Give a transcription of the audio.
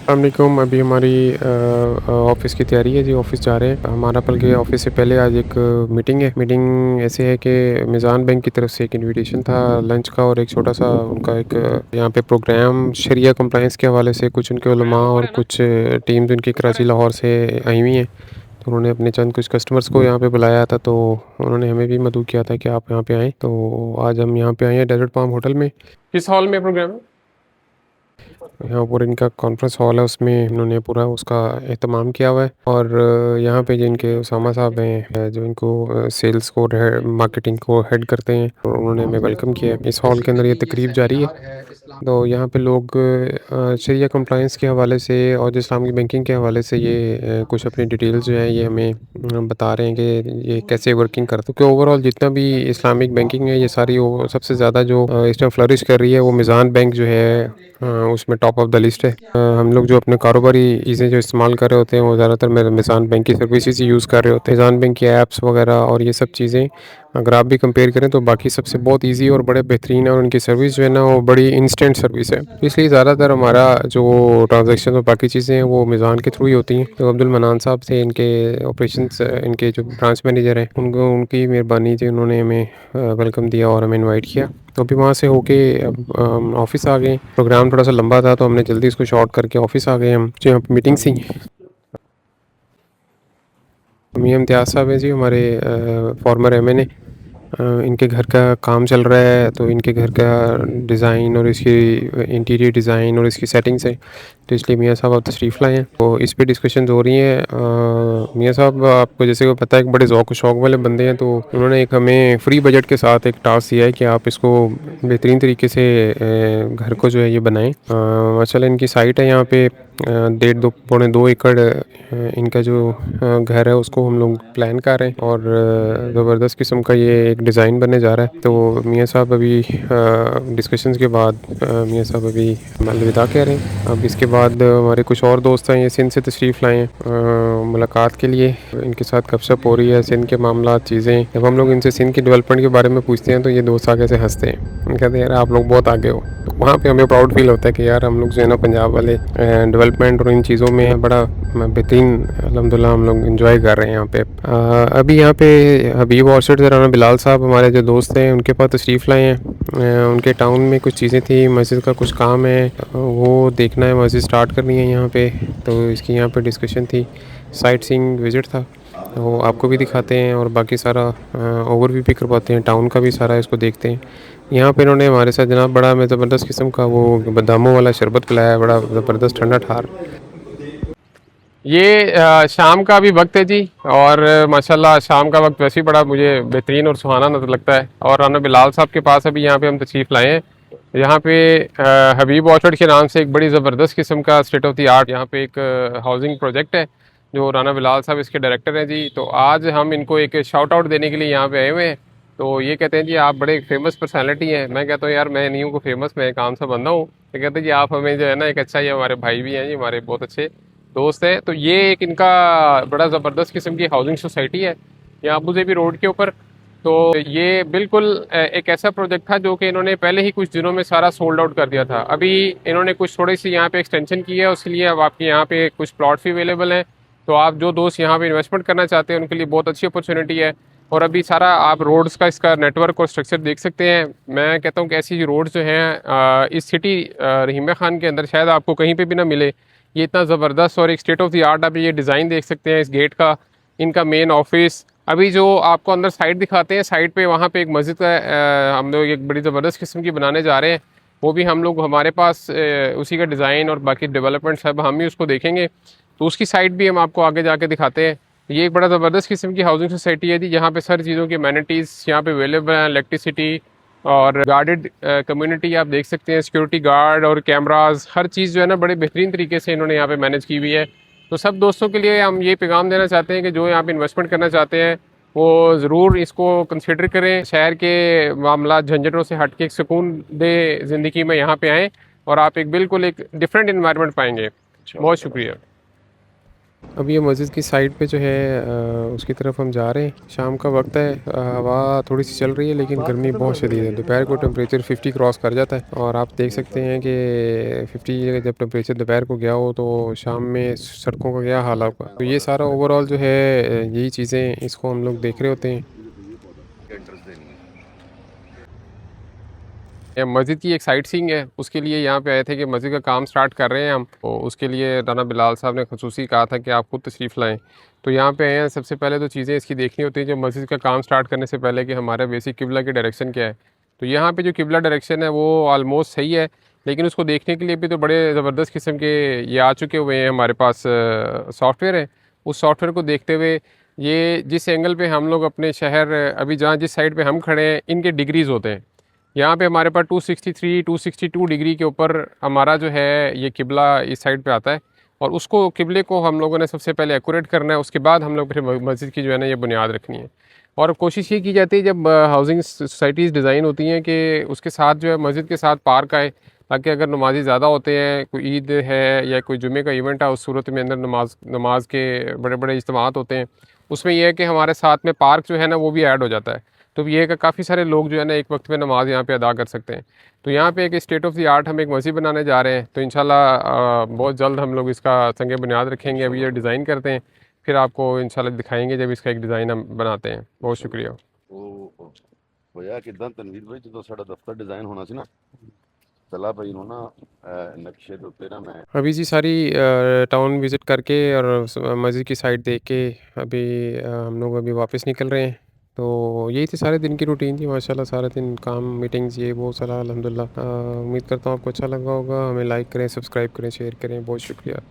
अस्सलामुअलैकुम। अभी हमारी ऑफ़िस की तैयारी है जी, ऑफ़िस जा रहे हैं। हमारा बल्कि ऑफ़िस से पहले आज एक मीटिंग है। मीटिंग ऐसे है कि मिज़ान बैंक की तरफ से एक इनविटेशन था लंच का, और एक छोटा-सा उनका एक यहाँ पे प्रोग्राम शरिया कंप्लायंस के हवाले से कुछ उनके उलमा और कुछ टीम्स उनकी कराची लाहौर से आई हुई हैं। तो उन्होंने अपने चंद कुछ कस्टमर्स को यहाँ पे बुलाया था, तो उन्होंने हमें भी मदऊ किया था कि आप यहाँ पे आएँ। तो आज हम यहाँ पे आए हैं डेज़र्ट पाल्म होटल में। किस हॉल में प्रोग्राम है? यहाँ पर इनका कॉन्फ्रेंस हॉल है, उसमें इन्होंने पूरा उसका एहतमाम किया हुआ है। और यहाँ पे जिनके उसामा साहब हैं, जो इनको सेल्स को मार्केटिंग को हेड करते हैं, तो उन्होंने हमें वेलकम किया है। इस हॉल के अंदर ये तकरीब जारी है। तो यहाँ पे लोग शरिया कंप्लायंस के हवाले से और जो इस्लामिक बैंकिंग के हवाले से ये कुछ अपनी डिटेल्स जो है ये हमें बता रहे हैं कि ये कैसे वर्किंग करते हैं। क्योंकि ओवरऑल जितना भी इस्लामिक बैंकिंग है, ये सारी वो सबसे ज़्यादा जो इस टाइम फ्लरिश कर रही है, वो मिज़ान बैंक जो है उसमें टॉप ऑफ द लिस्ट है। हम लोग जो अपने कारोबारी चीज़ें जो इस्तेमाल कर रहे होते हैं, वो ज़्यादातर मिज़ान बैंक की सर्विसेज यूज़ कर रहे होते हैं। मिज़ान बैंक की ऐप्स वगैरह और ये सब चीज़ें अगर आप भी कंपेयर करें तो बाकी सबसे बहुत ईजी और बड़े बेहतरीन है, और उनकी सर्विस जो है ना वो बड़ी इंस्टेंट सर्विस है। इसलिए ज़्यादातर हमारा जो ट्रांजैक्शन और बाकी चीज़ें हैं वो मिज़ान के थ्रू ही होती हैं। तो अब्दुल मनान साहब थे इनके ऑपरेशंस, इनके जो ब्रांच मैनेजर हैं, उनको उनकी मेहरबानी थी, उन्होंने हमें वेलकम दिया और हमें इनवाइट किया। तो अभी वहाँ से होके अब ऑफ़िस आ गए। प्रोग्राम थोड़ा सा लंबा था, तो हमने जल्दी इसको शॉर्ट करके ऑफ़िस आ गए हम। जो यहाँ पे मीटिंग थी, मियां इम्तियाज़ साहब हैं जी, हमारे फॉर्मर एमएनए। इनके घर का काम चल रहा है, तो इनके घर का डिज़ाइन और इसकी इंटीरियर डिज़ाइन और इसकी सेटिंग्स है, तो इसलिए मियां साहब आप तशरीफ़ लाए हैं। तो इस पे डिस्कशन हो रही है। मियां साहब, आपको जैसे को पता है एक बड़े ज़ौक़ शौक़ वाले बंदे हैं, तो उन्होंने एक हमें फ्री बजट के साथ एक टास्क दिया है कि आप इसको बेहतरीन तरीके से घर को जो है ये बनाएँ। माशाल्लाह इनकी साइट है यहाँ पे 1.5 2 पौने 2 एकड़ इनका जो घर है उसको हम लोग प्लान कर रहे हैं, और ज़बरदस्त किस्म का ये एक डिज़ाइन बनने जा रहा है। तो मियां साहब अभी डिस्कशंस के बाद मियां साहब अभी अलविदा कह रहे हैं। अब इसके बाद हमारे कुछ और दोस्त हैं, ये सिंध से तशरीफ़ लाए हैं मुलाकात के लिए। इनके साथ गपशप हो रही है, सिंध के मामला चीज़ें। जब हम लोग इनसे सिंध की डेवलपमेंट के बारे में पूछते हैं, तो ये दोस्त आगे से हंसते हैं, कहते हैं यार आप लोग बहुत आगे हो। तो वहाँ पे हमें प्राउड फील होता है कि यार हम लोग जो है ना पंजाब वाले डेवलपमेंट और इन चीज़ों में बड़ा बेहतरीन अल्हम्दुलिल्लाह हम लोग इंजॉय कर रहे हैं यहाँ पे। अभी यहाँ पे हबीब ऑर्चर्ड से राना बिलाल साहब हमारे जो दोस्त हैं, उनके पास तशरीफ़ लाए हैं। उनके टाउन में कुछ चीज़ें थी, मस्जिद का कुछ काम है, वो देखना है, मस्जिद स्टार्ट करनी है यहाँ पे, तो इसकी यहाँ पे डिस्कशन थी। साइट सीइंग विज़िट था, वो आपको भी दिखाते हैं और बाकी सारा ओवरव्यू भी करवाते हैं टाउन का भी सारा, इसको देखते हैं। यहाँ पे इन्होंने हमारे साथ जनाब बड़ा हमें ज़बरदस्त किस्म का वो बादामों वाला शरबत पिलाया है, बड़ा ज़बरदस्त ठंडा ठार। ये शाम का भी वक्त है जी, और माशाल्लाह शाम का वक्त वैसे ही बड़ा मुझे बेहतरीन और सुहाना नजर लगता है। और राना बिलाल साहब के पास अभी यहाँ पे हम तशरीफ़ लाए हैं। यहाँ पे हबीब ऑर्चर्ड के नाम से एक बड़ी ज़बरदस्त किस्म का स्टेट ऑफ द आर्ट यहाँ पे एक हाउसिंग प्रोजेक्ट है, जो राना बिलाल साहब इसके डायरेक्टर हैं जी। तो आज हम इनको एक शाउट आउट देने के लिए यहाँ पे आए हुए हैं। तो ये कहते हैं जी आप बड़े फेमस पर्सनैलिटी हैं। मैं कहता हूँ यार मैं नहीं हूँ को फेमस, मैं एक आम सा बंदा हूँ। तो कहते हैं जी आप हमें जो है ना एक अच्छा, ये हमारे भाई भी हैं, ये हमारे बहुत अच्छे दोस्त हैं। तो ये एक इनका बड़ा ज़बरदस्त किस्म की हाउसिंग सोसाइटी है यहाँ अबू ज़ेबी रोड के ऊपर। तो ये बिल्कुल एक ऐसा प्रोजेक्ट था जो कि इन्होंने पहले ही कुछ दिनों में सारा सोल्ड आउट कर दिया था। अभी इन्होंने कुछ थोड़ी सी यहाँ पे एक्सटेंशन की है, उसके लिए अब आपके यहाँ पे कुछ प्लॉट भी अवेलेबल हैं। तो आप जो दोस्त यहाँ पे इन्वेस्टमेंट करना चाहते हैं उनके लिए बहुत अच्छी अपॉर्चुनिटी है। और अभी सारा आप रोड्स का इसका नेटवर्क और स्ट्रक्चर देख सकते हैं। मैं कहता हूँ कि ऐसी रोड्स जो हैं इस सिटी रहीमा खान के अंदर शायद आपको कहीं पे भी ना मिले। ये इतना ज़बरदस्त और एक स्टेट ऑफ द आर्ट आप ये डिज़ाइन देख सकते हैं इस गेट का, इनका मेन ऑफिस। अभी जो आपको अंदर साइड दिखाते हैं, साइड पे वहाँ पे एक मस्जिद का हम लोग एक बड़ी ज़बरदस्त किस्म की बनाने जा रहे हैं। वो भी हम लोग हमारे पास उसी का डिज़ाइन और बाकी डेवलपमेंट सब हम ही उसको देखेंगे, तो उसकी साइड भी हम आपको आगे जाके दिखाते हैं। ये एक बड़ा ज़बरदस्त किस्म की हाउसिंग सोसाइटी है जी, यहाँ पे सारी चीज़ों की अमेनिटीज़ यहाँ पे अवेलेबल हैं, इलेक्ट्रिसिटी और गार्डेड कम्युनिटी आप देख सकते हैं, सिक्योरिटी गार्ड और कैमरास, हर चीज़ जो है ना बड़े बेहतरीन तरीके से इन्होंने यहाँ पे मैनेज की हुई है। तो सब दोस्तों के लिए हम ये पैगाम देना चाहते हैं कि जो यहाँ पे इन्वेस्टमेंट करना चाहते हैं वो ज़रूर इसको कंसिडर करें। शहर के मामला झंझटों से हट के एक सुकून दे ज़िंदगी में यहाँ पे आएँ और आप एक बिल्कुल एक डिफरेंट इन्वायरमेंट पाएंगे। बहुत शुक्रिया। अब ये मस्जिद की साइड पे जो है उसकी तरफ हम जा रहे हैं। शाम का वक्त है, हवा थोड़ी सी चल रही है लेकिन गर्मी बहुत शदीद है। दोपहर को टेम्परेचर 50 क्रॉस कर जाता है और आप देख सकते हैं कि 50 जब टेम्परेचर दोपहर को गया हो तो शाम में सड़कों का क्या हाल होगा। तो ये सारा ओवरऑल जो है यही चीज़ें इसको हम लोग देख रहे होते हैं। ये मस्जिद की एक साइट सीइंग है, उसके लिए यहाँ पे आए थे कि मस्जिद का काम स्टार्ट कर रहे हैं हम, तो उसके लिए राना बिलाल साहब ने खसूसी कहा था कि आप खुद तशरीफ़ लाएँ। तो यहाँ पे आए हैं, सबसे पहले तो चीज़ें इसकी देखनी होती हैं जो मस्जिद का काम स्टार्ट करने से पहले कि हमारा बेसिक किबला की डायरेक्शन क्या है। तो यहाँ पे जो किबला डायरेक्शन है वो ऑलमोस्ट सही है, लेकिन उसको देखने के लिए भी तो बड़े ज़बरदस्त किस्म के ये आ चुके हुए हैं हमारे पास सॉफ्टवेयर है। उस सॉफ्टवेयर को देखते हुए ये जिस एंगल पे हम लोग अपने शहर अभी जहाँ जिस साइड पे हम खड़े हैं इनके डिग्रीज़ होते हैं। यहाँ पे हमारे पास 263 262 डिग्री के ऊपर हमारा जो है ये किबला इस साइड पे आता है, और उसको किबले को हम लोगों ने सबसे पहले एक्यूरेट करना है। उसके बाद हम लोग फिर मस्जिद की जो है ना ये बुनियाद रखनी है। और कोशिश ये की जाती है जब हाउसिंग सोसाइटीज़ डिज़ाइन होती हैं कि उसके साथ जो है मस्जिद के साथ पार्क आए, ताकि अगर नमाजी ज़्यादा होते हैं, कोई ईद है या कोई जुमे का इवेंट है, उस सूरत में अंदर नमाज के बड़े बड़े इज्तिमात होते हैं, उसमें यह है कि हमारे साथ में पार्क जो है ना वो भी ऐड हो जाता है। तो ये है कि काफ़ी सारे लोग जो है ना एक वक्त में नमाज़ यहाँ पे अदा कर सकते हैं। तो यहाँ पे एक स्टेट ऑफ द आर्ट हम एक मस्जिद बनाने जा रहे हैं, तो इंशाल्लाह बहुत जल्द हम लोग इसका संग बुनियाद रखेंगे। अभी ये डिज़ाइन करते हैं, फिर आपको इंशाल्लाह दिखाएंगे जब इसका एक डिज़ाइन हम बनाते हैं। बहुत शुक्रिया। ਉਹ ਹੋਇਆ ਕਿਦਾਂ ਤਨਵੀਰ ਭਾਈ ਜਦੋਂ ਸਾਡਾ ਦਫ਼ਤਰ ਡਿਜ਼ਾਈਨ ਹੋਣਾ ਸੀ ਨਾ ਚਲਾ ਭਾਈ ਨੂੰ ਨਾ ਨਕਸ਼ੇ ਦੇ ਉੱਤੇ ਨਾ ਮੈਂ अभी जी सारी टाउन विज़िट करके और मस्जिद की साइड देख के अभी हम लोग अभी वापस निकल रहे हैं। तो यही थी सारे दिन की रूटीन थी माशाल्लाह। सारा दिन काम मीटिंग्स ये वो सारा अल्हम्दुलिल्लाह। उम्मीद करता हूँ आपको अच्छा लगा होगा। हमें लाइक करें, सब्सक्राइब करें, शेयर करें। बहुत शुक्रिया।